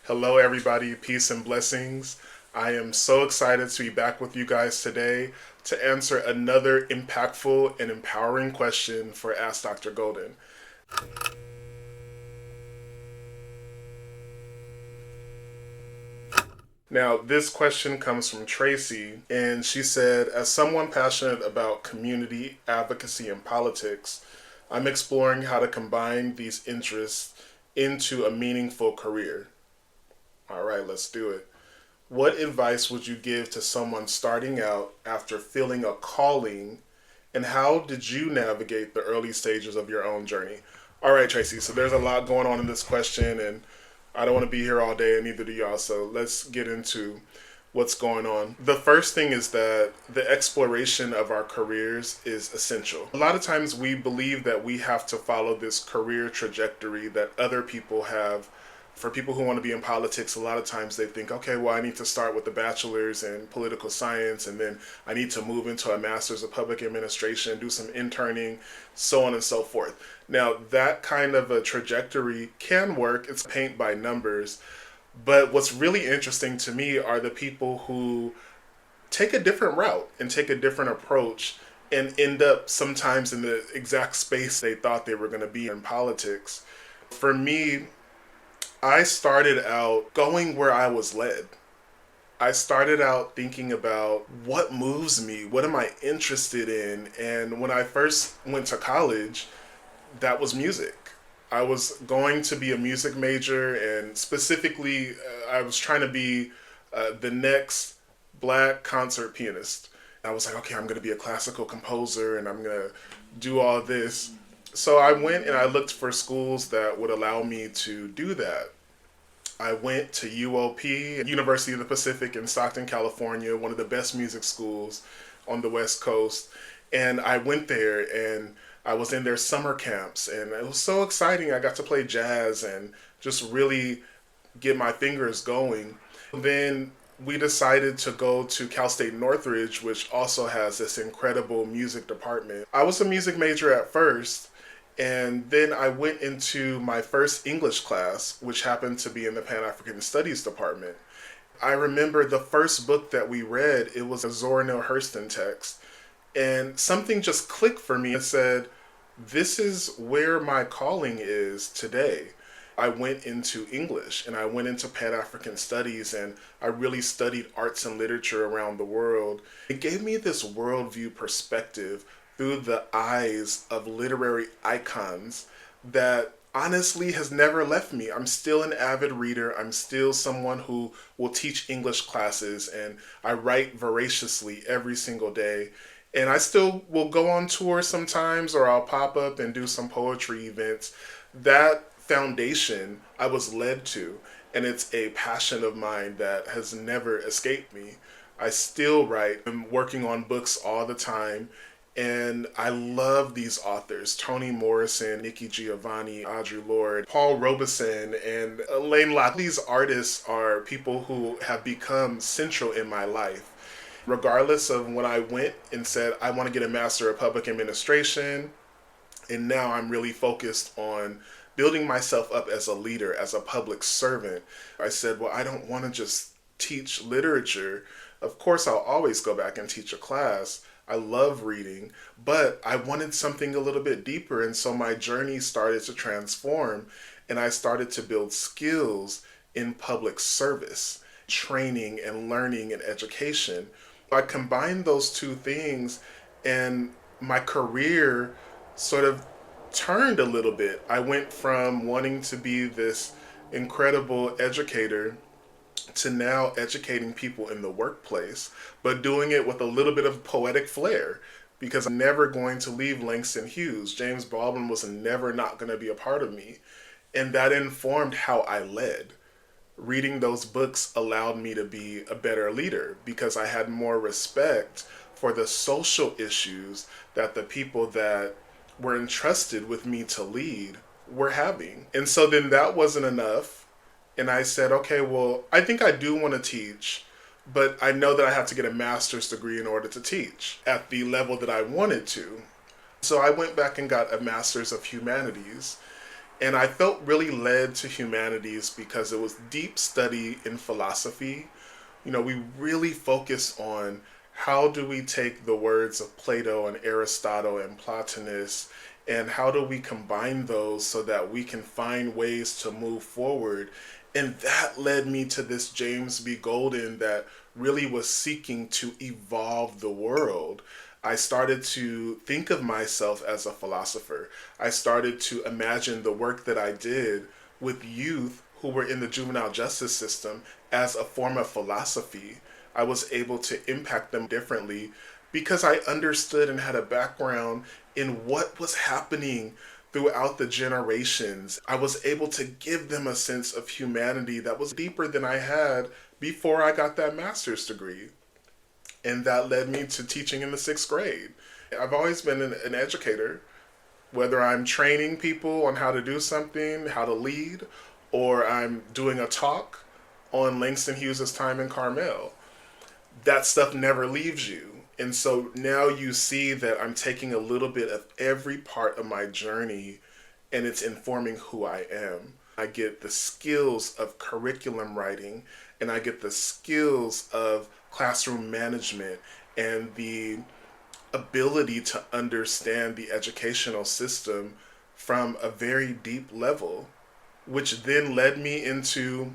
Hello, everybody. Peace and blessings. I am so excited to be back with you guys today to answer another impactful and empowering question for Ask Dr. Golden. Now, this question comes from Tracy, and she said, as someone passionate about community, advocacy, and politics, I'm exploring how to combine these interests into a meaningful career. All right, let's do it. What advice would you give to someone starting out after feeling a calling, and how did you navigate the early stages of your own journey? All right, Tracy, so there's a lot going on in this question, and I don't want to be here all day, and neither do y'all, so let's get into what's going on. The first thing is that the exploration of our careers is essential. A lot of times we believe that we have to follow this career trajectory that other people have. For people who want to be in politics, a lot of times they think, okay, well, I need to start with a bachelor's in political science, and then I need to move into a master's of public administration, do some interning, so on and so forth. Now, that kind of a trajectory can work. It's paint by numbers. But what's really interesting to me are the people who take a different route and take a different approach and end up sometimes in the exact space they thought they were going to be in politics. For me, I started out going where I was led. I started out thinking about what moves me, what am I interested in, and when I first went to college, that was music. I was going to be a music major, and specifically, I was trying to be the next black concert pianist. I was like, okay, I'm going to be a classical composer, and I'm going to do all this. So I went and I looked for schools that would allow me to do that. I went to UOP, University of the Pacific in Stockton, California, one of the best music schools on the West Coast. And I went there and I was in their summer camps, and it was so exciting. I got to play jazz and just really get my fingers going. Then we decided to go to Cal State Northridge, which also has this incredible music department. I was a music major at first, and then I went into my first English class, which happened to be in the Pan-African Studies department. I remember the first book that we read, it was a Zora Neale Hurston text. And something just clicked for me and said, this is where my calling is today. I went into English and I went into Pan-African Studies, and I really studied arts and literature around the world. It gave me this worldview perspective through the eyes of literary icons that honestly has never left me. I'm still an avid reader. I'm still someone who will teach English classes, and I write voraciously every single day. And I still will go on tour sometimes, or I'll pop up and do some poetry events. That foundation I was led to, and it's a passion of mine that has never escaped me. I still write. I'm working on books all the time. And I love these authors: Toni Morrison, Nikki Giovanni, Audre Lorde, Paul Robeson, and Elaine Locke. These artists are people who have become central in my life. Regardless of when I went and said, I want to get a Master of Public Administration, and now I'm really focused on building myself up as a leader, as a public servant. I said, well, I don't want to just teach literature. Of course, I'll always go back and teach a class. I love reading, but I wanted something a little bit deeper. And so my journey started to transform, and I started to build skills in public service, training and learning and education. I combined those two things, and my career sort of turned a little bit. I went from wanting to be this incredible educator to now educating people in the workplace, but doing it with a little bit of poetic flair, because I'm never going to leave Langston Hughes. James Baldwin was never not going to be a part of me. And that informed how I led. Reading those books allowed me to be a better leader because I had more respect for the social issues that the people that were entrusted with me to lead were having. And so then that wasn't enough. And I said, okay, well, I think I do want to teach, but I know that I have to get a master's degree in order to teach at the level that I wanted to. So I went back and got a master's of humanities. And I felt really led to humanities because it was deep study in philosophy. We really focus on how do we take the words of Plato and Aristotle and Plotinus, and how do we combine those so that we can find ways to move forward. And that led me to this James B. Golden that really was seeking to evolve the world. I started to think of myself as a philosopher. I started to imagine the work that I did with youth who were in the juvenile justice system as a form of philosophy. I was able to impact them differently because I understood and had a background in what was happening throughout the generations. I was able to give them a sense of humanity that was deeper than I had before I got that master's degree. And that led me to teaching in the sixth grade. I've always been an educator, whether I'm training people on how to do something, how to lead, or I'm doing a talk on Langston Hughes' time in Carmel. That stuff never leaves you. And so now you see that I'm taking a little bit of every part of my journey and it's informing who I am. I get the skills of curriculum writing and I get the skills of classroom management and the ability to understand the educational system from a very deep level, which then led me into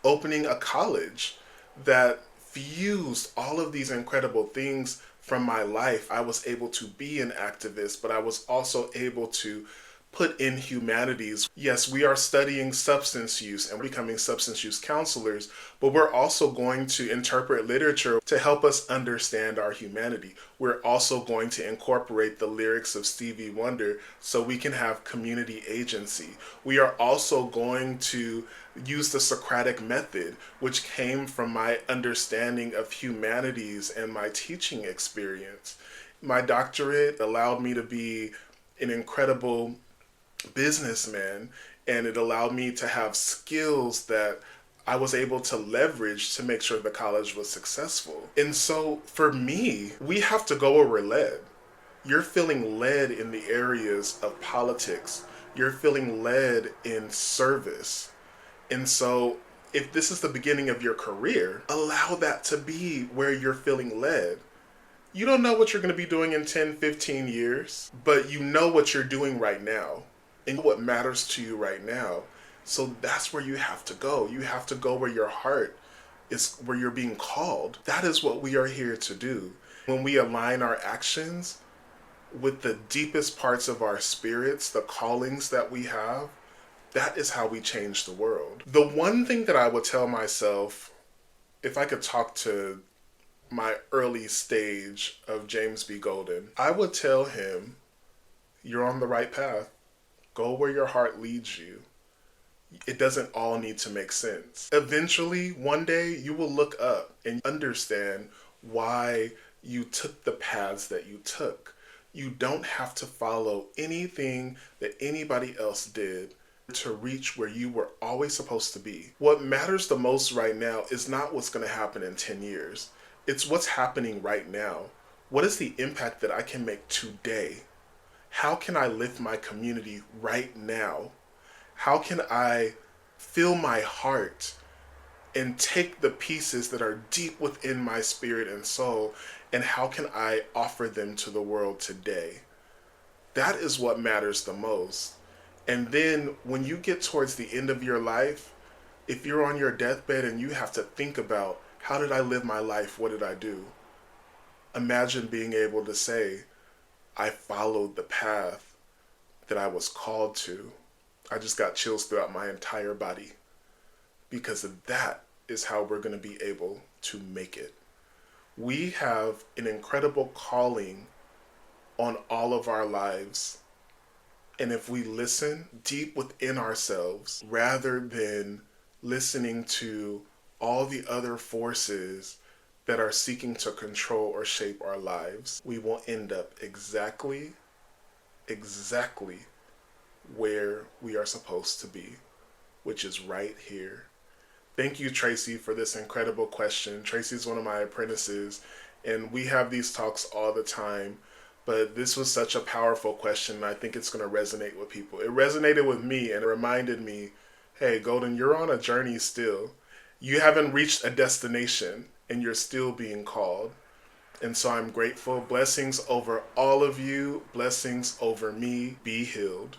opening a college that fused all of these incredible things from my life. I was able to be an activist, but I was also able to put in humanities. Yes, we are studying substance use and becoming substance use counselors, but we're also going to interpret literature to help us understand our humanity. We're also going to incorporate the lyrics of Stevie Wonder so we can have community agency. We are also going to use the Socratic method, which came from my understanding of humanities and my teaching experience. My doctorate allowed me to be an incredible businessman, and it allowed me to have skills that I was able to leverage to make sure the college was successful. And so for me, we have to go where we're led. You're feeling led in the areas of politics. You're feeling led in service. And so if this is the beginning of your career, allow that to be where you're feeling led. You don't know what you're going to be doing in 10, 15 years, but you know what you're doing right now and what matters to you right now. So that's where you have to go. You have to go where your heart is, where you're being called. That is what we are here to do. When we align our actions with the deepest parts of our spirits, the callings that we have, that is how we change the world. The one thing that I would tell myself, if I could talk to my early stage of James B. Golden, I would tell him, you're on the right path. Go where your heart leads you. It doesn't all need to make sense. Eventually, one day, you will look up and understand why you took the paths that you took. You don't have to follow anything that anybody else did to reach where you were always supposed to be. What matters the most right now is not what's going to happen in 10 years. It's what's happening right now. What is the impact that I can make today? How can I lift my community right now? How can I fill my heart and take the pieces that are deep within my spirit and soul, and how can I offer them to the world today? That is what matters the most. And then when you get towards the end of your life, if you're on your deathbed and you have to think about, how did I live my life? What did I do? Imagine being able to say, I followed the path that I was called to. I just got chills throughout my entire body, because that is how we're going to be able to make it. We have an incredible calling on all of our lives. And if we listen deep within ourselves, rather than listening to all the other forces that are seeking to control or shape our lives, we will end up exactly where we are supposed to be, which is right here. Thank you, Tracy, for this incredible question. Tracy is one of my apprentices, and we have these talks all the time. But this was such a powerful question. And I think it's going to resonate with people. It resonated with me and it reminded me, hey, Golden, you're on a journey still. You haven't reached a destination and you're still being called. And so I'm grateful. Blessings over all of you. Blessings over me. Be healed.